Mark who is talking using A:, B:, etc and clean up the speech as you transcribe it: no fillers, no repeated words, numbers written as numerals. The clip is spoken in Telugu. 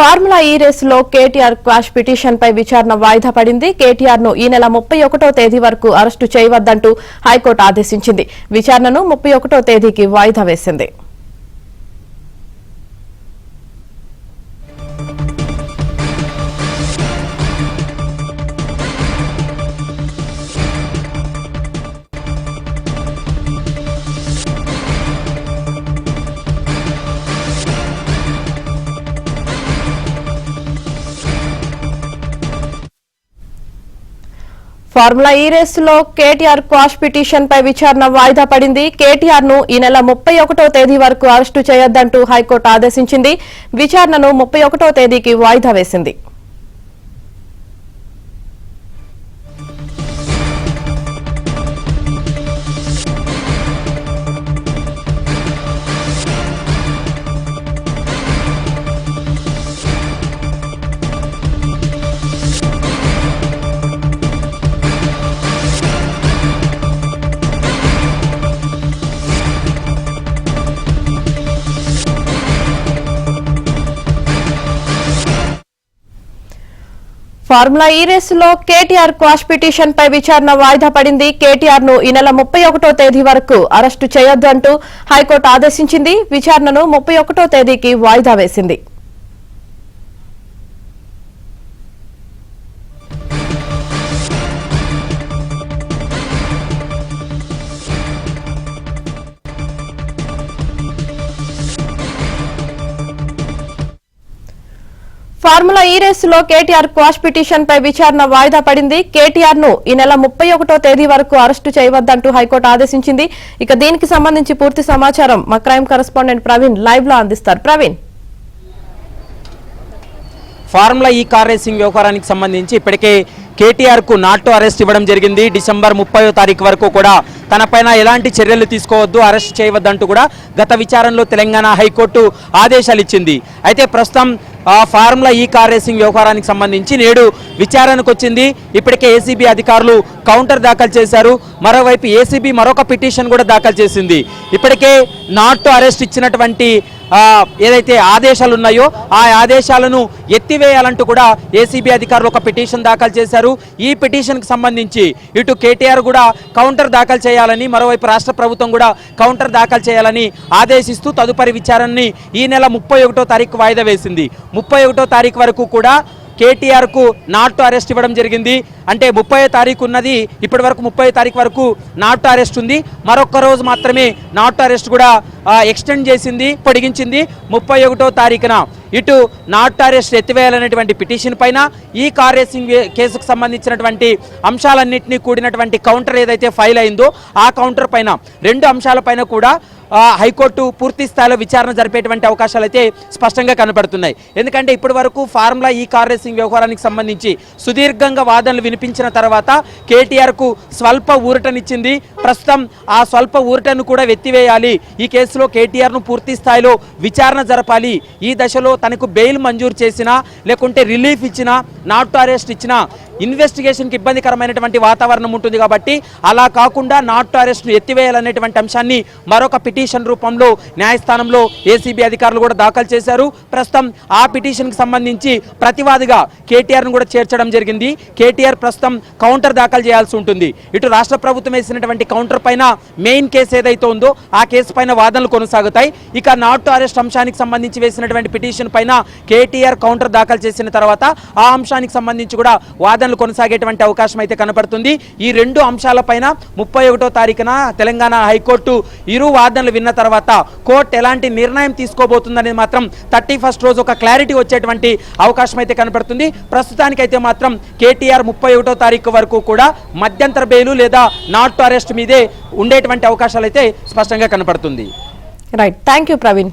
A: ఫార్ములా ఈ రేసులో కేటీఆర్ క్వాష్ పిటిషన్ పై విచారణ వాయిదా పడింది. కేటీఆర్ ను ఈ నెల 31వ తేదీ వరకు అరెస్టు చేయవద్దంటూ హైకోర్టు ఆదేశించింది. విచారణను 31వ తేదీకి వాయిదా వేసింది. ఫార్ములా ఈ రేసులో కేటీఆర్ క్వాష్ పిటిషన్ పై విచారణ వాయిదా పడింది. కేటీఆర్ ను ఈ నెల 31వ తేదీ వరకు అరెస్టు చేయొద్దంటూ హైకోర్టు ఆదేశించింది. విచారణను 31వ తేదీకి వాయిదా వేసింది. ఫార్ములా ఈ రేసులో కేటీఆర్ క్వాష్ పిటిషన్ పై విచారణ వాయిదా పడింది. కేటీఆర్ ను ఈ నెల 31వ తేదీ వరకు అరెస్టు చేయొద్దు అంటూ హైకోర్టు ఆదేశించింది. విచారణను 31వ తేదీకి వాయిదా వేసింది. ఫార్ములా ఈ రేసులో కేటీఆర్ క్వాష్ పిటిషన్ పై విచారణ వాయిదా పడింది. కేటీఆర్ ను ఈ నెల 31వ తేదీ వరకు అరెస్టు చేయవద్దంటూ హైకోర్టు ఆదేశించింది. ఇక దీనికి సంబంధించి పూర్తి సమాచారం మా క్రైమ్ కరెస్పాండెంట్ ప్రవీణ్ లైవ్ లో అందిస్తారు. ప్రవీణ్,
B: ఫార్ములా ఈ కార్ రేసింగ్ వ్యవహారానికి సంబంధించి ఇప్పటికే కేటీఆర్ కు నాట్ టు అరెస్ట్ ఇవ్వడం జరిగింది. డిసెంబర్ 30వ తారీఖు వరకు కూడా తనపైన ఎలాంటి చర్యలు తీసుకోవద్దు, అరెస్ట్ చేయవద్దంటూ కూడా గత విచారణలో తెలంగాణ హైకోర్టు ఆదేశాలు ఇచ్చింది. అయితే ప్రస్తుతం ఫార్ములా ఈ కార్ రేసింగ్ వ్యవహారానికి సంబంధించి నేడు విచారణకు వచ్చింది. ఇప్పటికే ఏసీబీ అధికారులు కౌంటర్ దాఖలు చేశారు. మరోవైపు ఏసీబీ మరొక పిటిషన్ కూడా దాఖలు చేసింది. ఇప్పటికే నాట్ టు అరెస్ట్ ఇచ్చినటువంటి ఏదైతే ఆదేశాలు ఉన్నాయో ఆ ఆదేశాలను ఎత్తివేయాలంటూ కూడా ఏసీబీ అధికారులు ఒక పిటిషన్ దాఖలు చేశారు. ఈ పిటిషన్కి సంబంధించి ఇటు కేటీఆర్ కూడా కౌంటర్ దాఖలు చేయాలని, మరోవైపు రాష్ట్ర ప్రభుత్వం కూడా కౌంటర్ దాఖలు చేయాలని ఆదేశిస్తూ తదుపరి విచారణని ఈ నెల 31వ తారీఖు వాయిదా వేసింది. 31వ తారీఖు వరకు కూడా కేటీఆర్ కు నాట్ టు అరెస్ట్ ఇవ్వడం జరిగింది. అంటే 30వ తారీఖు ఉన్నది, ఇప్పటి వరకు 30వ తారీఖు వరకు నాట్ టు అరెస్ట్ ఉంది. మరొక రోజు మాత్రమే నాట్ టు అరెస్ట్ కూడా ఎక్స్టెండ్ చేసింది, పొడిగించింది. 31వ తారీఖున ఇటు నాట్ టు అరెస్ట్ ఎత్తివేయాలనేటువంటి పిటిషన్ పైన ఈ కార్ రేసింగ్ కేసుకు సంబంధించినటువంటి అంశాలన్నింటినీ కూడినటువంటి కౌంటర్ ఏదైతే ఫైల్ అయిందో ఆ కౌంటర్ పైన రెండు అంశాలపైన కూడా హైకోర్టు పూర్తి స్థాయిలో విచారణ జరిపేటువంటి అవకాశాలు అయితే స్పష్టంగా కనపడుతున్నాయి. ఎందుకంటే ఇప్పటి వరకు ఫార్ములా ఈ కార్ రేసింగ్ వ్యవహారానికి సంబంధించి సుదీర్ఘంగా వాదనలు వినిపించిన తర్వాత కేటీఆర్కు స్వల్ప ఊరటనిచ్చింది. ప్రస్తుతం ఆ స్వల్ప ఊరటను కూడా ఎత్తివేయాలి, ఈ కేసులో కేటీఆర్ను పూర్తి స్థాయిలో విచారణ జరపాలి, ఈ దశలో తనకు బెయిల్ మంజూరు చేసినా లేకుంటే రిలీఫ్ ఇచ్చినా నాట్ టు అరెస్ట్ ఇచ్చినా ఇన్వెస్టిగేషన్కి ఇబ్బందికరమైనటువంటి వాతావరణం ఉంటుంది. కాబట్టి అలా కాకుండా నాట్ టు అరెస్ట్ను ఎత్తివేయాలనేటువంటి అంశాన్ని మరొక పిటిషన్ రూపంలో న్యాయస్థానంలో ఏసీబీ అధికారులు కూడా దాఖలు చేశారు. ప్రస్తుతం ఆ పిటిషన్కి సంబంధించి ప్రతివాదిగా కేటీఆర్ను కూడా చేర్చడం జరిగింది. కేటీఆర్ ప్రస్తుతం కౌంటర్ దాఖలు చేయాల్సి ఉంటుంది. ఇటు రాష్ట్ర ప్రభుత్వం వేసినటువంటి కౌంటర్ పైన మెయిన్ కేసు ఏదైతే ఉందో ఆ కేసు పైన వాదనలు కొనసాగుతాయి. ఇక నాట్ టు అరెస్ట్ అంశానికి సంబంధించి వేసినటువంటి పిటిషన్ పైన కేటీఆర్ కౌంటర్ దాఖలు చేసిన తర్వాత ఆ అంశానికి సంబంధించి కూడా వాదనలు కొనసాగేటువంటి అవకాశం అయితే కనపడుతుంది. ఈ రెండు అంశాలపైన 31వ తారీఖున తెలంగాణ హైకోర్టు ఇరు వాదనలు విన్న తర్వాత కోర్టు ఎలాంటి నిర్ణయం తీసుకోబోతుందనేది మాత్రం 31st రోజు ఒక క్లారిటీ వచ్చేటువంటి అవకాశం అయితే కనపడుతుంది. ప్రస్తుతానికైతే మాత్రం కేటీఆర్ 31వ తారీఖు వరకు కూడా మధ్యంతర బెయిలు లేదా నాట్ టు అరెస్ట్ మీదే ఉండేటువంటి అవకాశాలు అయితే స్పష్టంగా కనపడుతుంది.
A: Right, thank you Praveen.